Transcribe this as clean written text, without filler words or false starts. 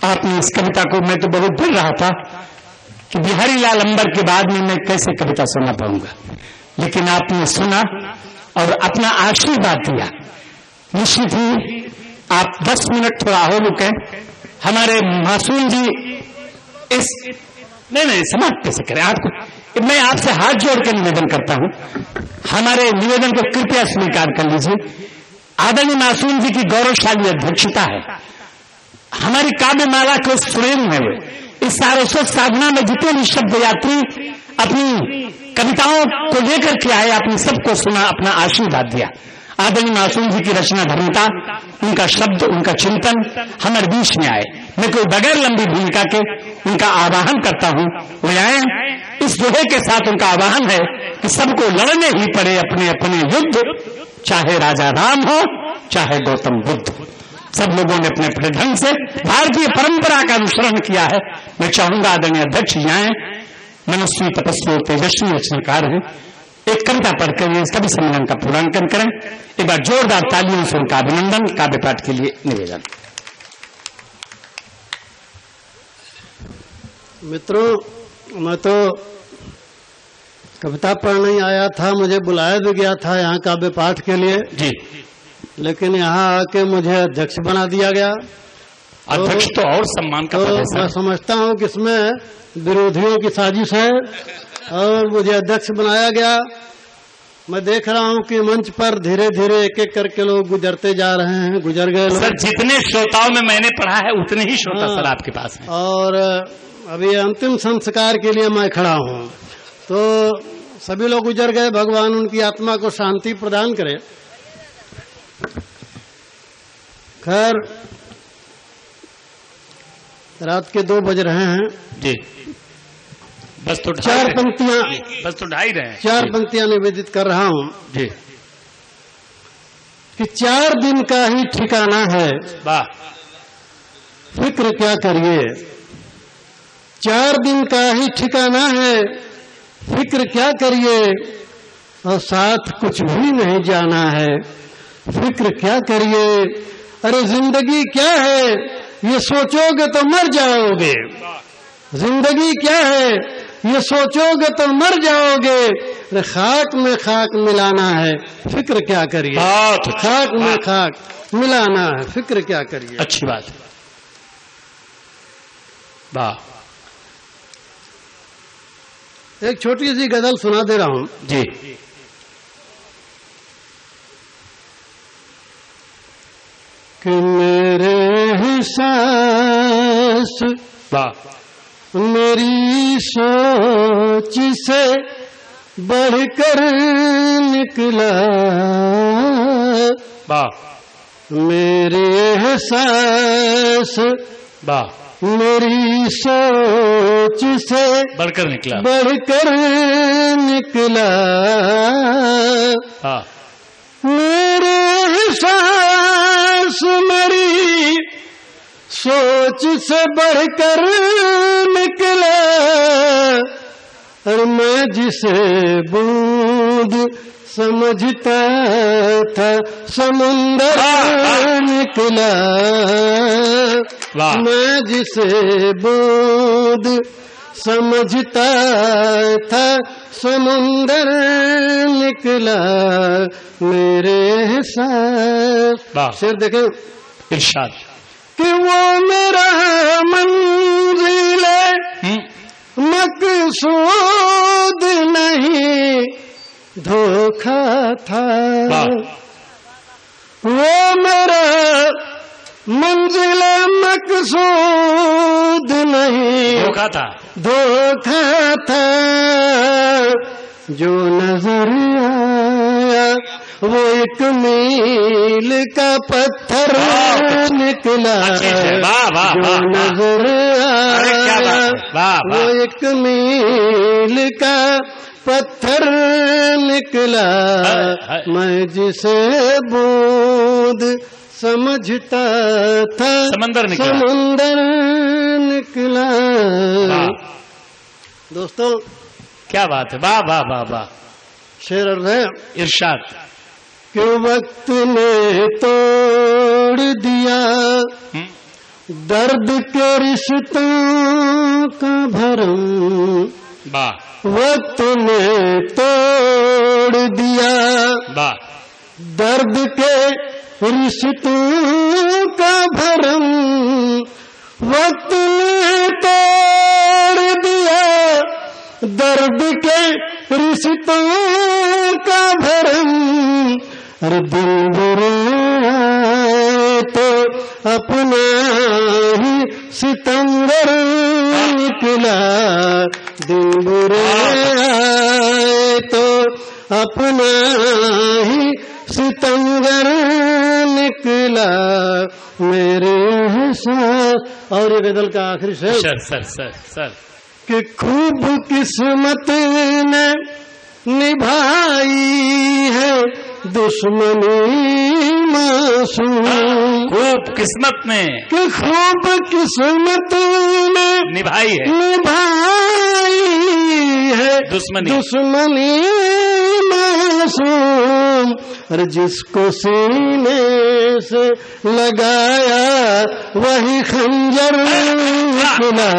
आपने इस कविता को, मैं तो बहुत डर रहा था कि बिहारी लाल अंबर के बाद में मैं कैसे कविता सुना पाऊंगा, लेकिन आपने सुना और अपना आशीर्वाद दिया। निश्चित ही आप 10 मिनट थोड़ा और रुके। हमारे मासूम जी इस नहीं समाप्त कैसे करें आपको, मैं आपसे हाथ जोड़ कर निवेदन करता हूं, हमारे निवेदन को कृपया स्वीकार कर लीजिए। आदरणीय मासूम जी की गौरवशाली अध्यक्षता है, हमारी काव्य माला को स्वयं है। इस सारस्वत साधना में जितने भी शब्द यात्री अपनी कविताओं को लेकर के आए, आपने सबको सुना, अपना आशीर्वाद दिया। आदरणीय मासूम जी की रचना धर्मता, उनका शब्द, उनका चिंतन हमारे बीच में आए। मैं कोई बगैर लंबी भूमिका के उनका आवाहन करता हूं, वो आए। इस दोहे के साथ उनका आवाहन है कि सबको लड़ने ही पड़े अपने अपने युद्ध, चाहे राजा राम हो चाहे गौतम बुद्ध। सब लोगों ने अपने अपने ढंग से भारतीय परंपरा का अनुसरण किया है। मैं चाहूंगा आदरणीय अध्यक्ष जी आए, मनस्वी तपस्वी और तेजस्वी रचनाकार हैं, एक कविता पढ़कर इस कवि सम्मेलन का पूर्णांकन करें। एक बार जोरदार तालियों से उनका अभिनंदन, काव्य पाठ के लिए निवेदन। मित्रों, मैं तो कविता पढ़ने ही आया था, मुझे बुलाया भी गया था यहाँ काव्य पाठ के लिए जी, लेकिन यहाँ आके मुझे अध्यक्ष बना दिया गया। अध्यक्ष तो और सम्मान का पद है सर। मैं समझता हूँ कि इसमें विरोधियों की साजिश है और मुझे अध्यक्ष बनाया गया। मैं देख रहा हूँ कि मंच पर धीरे धीरे एक एक करके लोग गुजरते जा रहे हैं, गुजर गए लोग। सर जितने श्रोताओं में मैंने पढ़ा है उतने ही श्रोता सर आपके पास हैं। और अभी अंतिम संस्कार के लिए मैं खड़ा हूँ, तो सभी लोग गुजर गए, भगवान उनकी आत्मा को शांति प्रदान करे। खैर, रात के 2 बज रहे हैं जी, बस तो 4 पंक्तियां, बस तो ढाई रहे हैं। 4 पंक्तियां निवेदित कर रहा हूं जी कि 4 दिन का ही ठिकाना है, वाह, फिक्र क्या करिए। 4 दिन का ही ठिकाना है, फिक्र क्या करिए, और साथ कुछ भी नहीं जाना है, फिक्र क्या करिए। अरे जिंदगी क्या है, ये सोचोगे तो मर जाओगे। जिंदगी क्या है, ये सोचोगे तो मर जाओगे। अरे खाक में खाक मिलाना है, फिक्र क्या करिए। खाक में खाक मिलाना है, फिक्र क्या करिए। अच्छी बात है, वाह। एक छोटी सी गजल सुना दे रहा हूं जी, कि मेरे एहसास वाह, मेरी सोच से बढ़कर निकला। वाह, मेरे एहसास वाह, मेरी सोच से बढ़कर निकला। बढ़कर निकला। हाँ, मेरे एहसास मेरी सोच से बढ़कर निकला। और मैं जिसे बूंद समझता था समुंदर निकला। मैं जिसे बूंद समझता था समुंदर निकला। मेरे एहसास, शेर देखें, इरशाद कि वो मेरा मंजिल मकसूद नहीं धोखा था। वो मेरा मंजिल मकसूद नहीं धोखा था, धोखा था। जो नजर आया वो एक मील का पत्थर निकला। जो नजर आया वो एक मील का पत्थर निकला। मैं जिसे बूंद समझता था समंदर निकला। समुंदर निकला। दोस्तों क्या बात है, वाह वाह वाह वाह। शेर है, इरशाद, कि वक्त ने तोड़ दिया दर्द के रिश्तों का भरम वाह वक्त ने तोड़ दिया। वाह दर्द के रिश्तों का भरम वक्त ने तोड़ दिया। दर्द के रिश्तों का भरम अरे दिल बुरा तो अपना ही सितंबर निकला। दिल बुरा तो अपना ही सितंबर निकला मेरे एहसास। और ये गजल का आखिरी शेर सर कि खूब किस्मत ने निभाई है दुश्मनी मासूम। खूब किस्मत ने कि खूब किस्मत ने निभाई है दुश्मनी मासूम। और जिसको सीने से लगाया वही खंजर निकला।